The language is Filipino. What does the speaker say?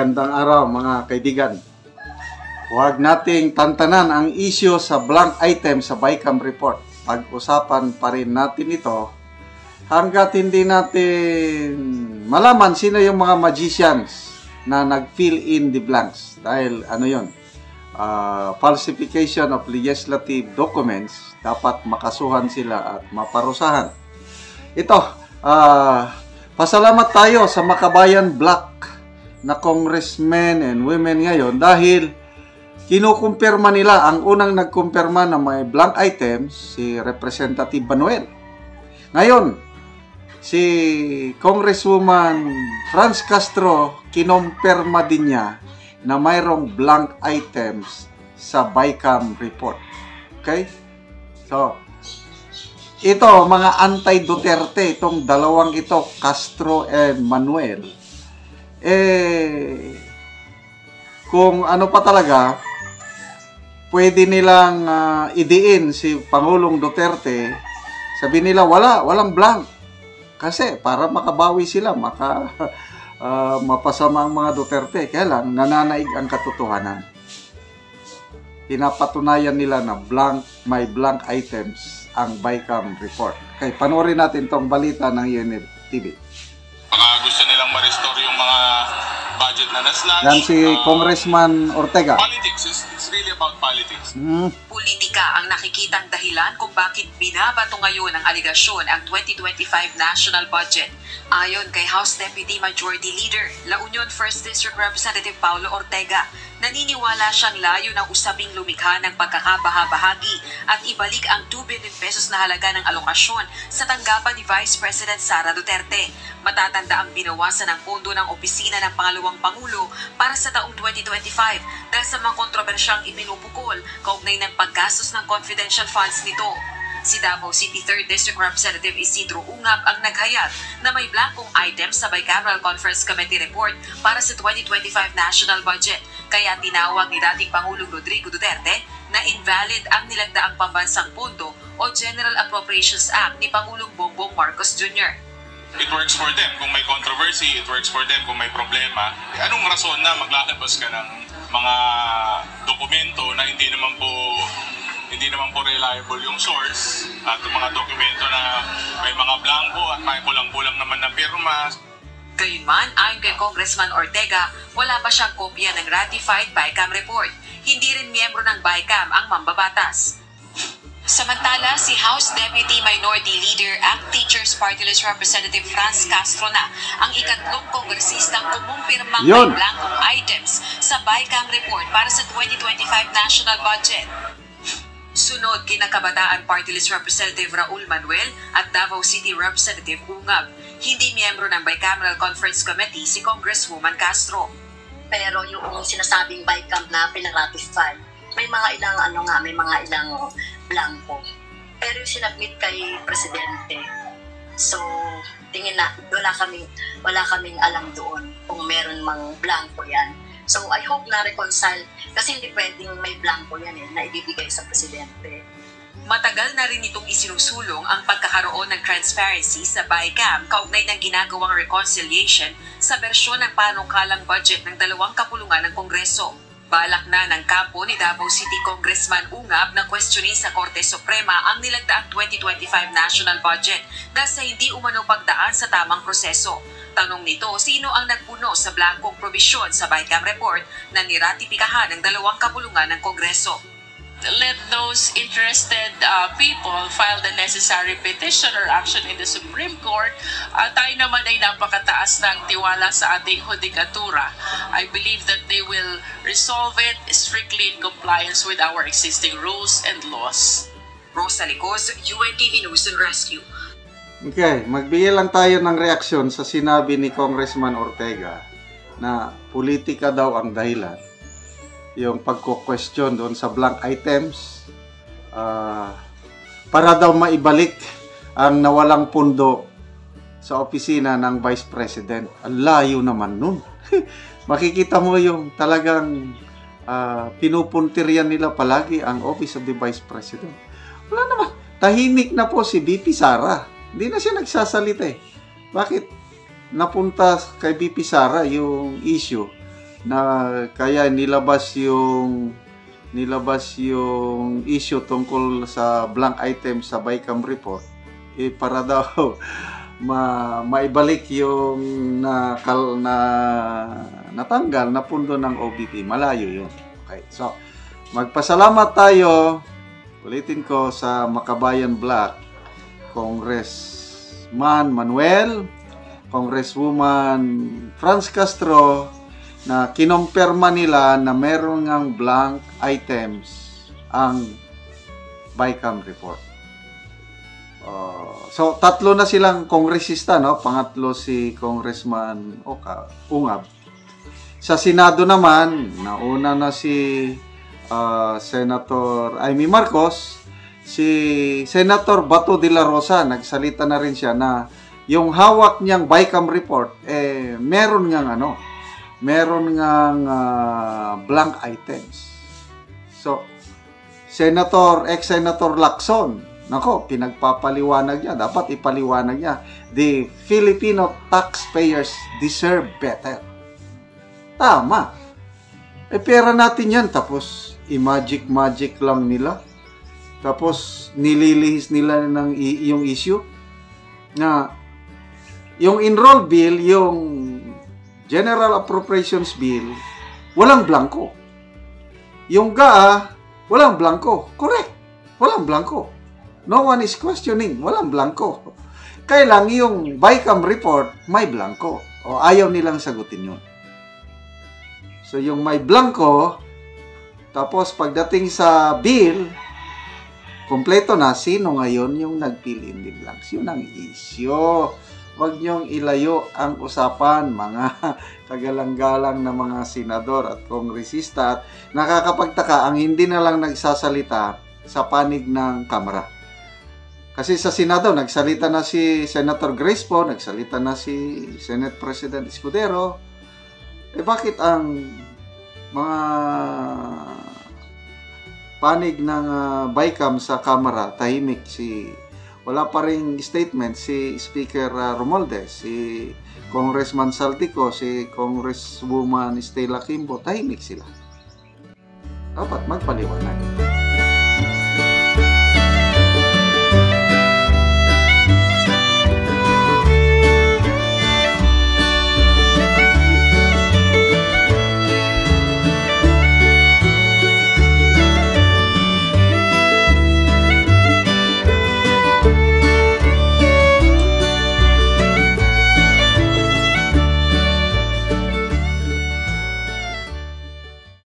Magandang araw mga kaibigan. Huwag nating tantanan ang issue sa blank item sa BICAM report. Pag-usapan pa rin natin ito hanggat hindi natin malaman sino yung mga magicians na nag-fill in the blanks. Dahil ano yun, falsification of legislative documents, dapat makasuhan sila at maparusahan. Ito, pasalamat tayo sa Makabayan Black na congressmen and women ngayon dahil kinukumpirma nila, ang unang nagkumpirma na may blank items, si Representative Manuel. Ngayon, si Congresswoman Franz Castro, kinumpirma din niya na mayroong blank items sa BICAM report. Okay? So, ito, mga anti-Duterte, itong dalawang ito, Castro and Manuel, kung ano pa talaga, pwede nilang idiin si Pangulong Duterte, sabihin nila, walang blank. Kasi para makabawi sila, mapasama ang mga Duterte. Kaya lang, nananaig ang katotohanan. Pinapatunayan nila na may blank items ang BICAM report. Okay, panoorin natin tong balita ng UNF TV. Gusto nilang ma-restore yung mga budget na naslash. Yan si Congressman Ortega. Politics, it's really about politics. Politika ang nakikitang dahilan kung bakit binabato ngayon ang aligasyon ang 2025 national budget. Ayon kay House Deputy Majority Leader, La Union 1st District Representative Paulo Ortega, naniniwala siyang layo ng usaping lumikha ng pagkakabahabahagi at ibalik ang 2 billion pesos na halaga ng alokasyon sa tanggapan ni Vice President Sara Duterte. Matatanda ang binawasan ng pondo ng opisina ng Pangalawang Pangulo para sa taong 2025 dahil sa mga kontrobersyang ipinupukol kaugnay ng paggastos ng confidential funds nito. Si Davao City 3rd District Representative Isidro Ungab ang naghayag na may blankong items sa Bicameral Conference Committee report para sa 2025 national budget. Kaya tinawag ni dating Pangulong Rodrigo Duterte na invalid ang nilagdaang pambansang pondo o General Appropriations Act ni Pangulong Bongbong Marcos Jr. It works for them kung may controversy, it works for them kung may problema. Anong rason na maglalabas ka ng mga dokumento na hindi naman po reliable yung source at yung mga dokumento na may mga blanco at may kulang-kulang naman na pirma. Gayunman, ayon kay Congressman Ortega, wala pa siyang kopya ng ratified BICAM report. Hindi rin miyembro ng BICAM ang mambabatas. Samantala, si House Deputy Minority Leader ang Teachers Party List Representative Franz Castro na ang ikatlong kongresistang kumumpirmang may blankong items sa BICAM report para sa 2025 national budget. Sunod kina Kabataan Party List Representative Raul Manuel at Davao City Representative Ungab. Hindi miyembro ng Bicameral Conference Committee si Congresswoman Castro. Pero yung sinasabing BICAM na pinaratify, may mga ilang blanco. Pero yung sinabmit kay Presidente, so tingin na wala kaming alam doon kung meron mang blanco yan. So I hope na reconcile kasi hindi pwedeng may blanco yan na ibibigay sa Presidente. Matagal na rin itong isinusulong ang pagkakaroon ng transparency sa BICAM kaugnay ng ginagawang reconciliation sa bersyon ng panukalang budget ng dalawang kapulungan ng Kongreso. Balak na ng kampo ni Davao City Congressman Ungab na questionin sa Korte Suprema ang nilagdaang 2025 national budget dahil sa hindi umano pagdaan sa tamang proseso. Tanong nito, sino ang nagpuno sa blankong probisyon sa BICAM report na niratipikahan ng dalawang kapulungan ng Kongreso? Let those interested people file the necessary petition or action in the Supreme Court. Tayo naman ay napakataas ng tiwala sa ating hudikatura. I believe that they will resolve it strictly in compliance with our existing rules and laws. Rosa Licos, UNTV News and Rescue. Okay, magbigay lang tayo ng reaksyon sa sinabi ni Congressman Ortega na politika daw ang dahilan. Yung pagko-question doon sa blank items para daw maibalik ang nawalang pundo sa opisina ng Vice President. Ang layo naman nun. Makikita mo yung talagang pinupuntiryan nila palagi ang Office of the Vice President. Wala naman. Tahimik na po si VP Sara. Hindi na siya nagsasalita eh. Bakit napunta kay VP Sara yung issue na kaya nilabas yung issue tungkol sa blank item sa BICAM report para daw maibalik yung natanggal na pundo ng OBP. Malayo yun. Okay. So, magpasalamat tayo, ulitin ko, sa Makabayan Black, Congressman Manuel, Congresswoman Franz Castro, na kinumpirma nila na meron ngang blank items ang BICAM report. So, tatlo na silang kongresista, no? Pangatlo si Congressman Ungab. Sa Senado naman, nauna na si Senator Amy Marcos, si Senator Bato de la Rosa, nagsalita na rin siya na yung hawak niyang BICAM report, meron ngang blank items. So, ex-Senator Lacson, nako, pinagpapaliwanag niya, dapat ipaliwanag niya, the Filipino taxpayers deserve better. Tama. Pera natin yan, tapos i-magic lang nila. Tapos nililihis nila yung issue na yung enroll bill, yung General Appropriations Bill, walang blanco. Yung GAA, walang blanco. Correct. Walang blanco. No one is questioning. Walang blanco. Kailang yung BICAM report, may blanco. O ayaw nilang sagutin yun. So yung may blanco, tapos pagdating sa bill, kompleto na, sino ngayon yung nag-fill in the blanks? Yun ang issue. Huwag niyong ilayo ang usapan, mga kagalang-galang na mga senador at kongresista. At nakakapagtaka, ang hindi na lang nagsasalita sa panig ng Kamara. Kasi sa Senado, nagsalita na si Senator Grace po, nagsalita na si Senate President Escudero. Bakit ang mga panig ng BICAM sa Kamara, tahimik? Wala pa ring statement si Speaker Romualdez, si Congressman Saltico, si Congresswoman Stella Kimbo, tahimik sila. Dapat magpaliwanag.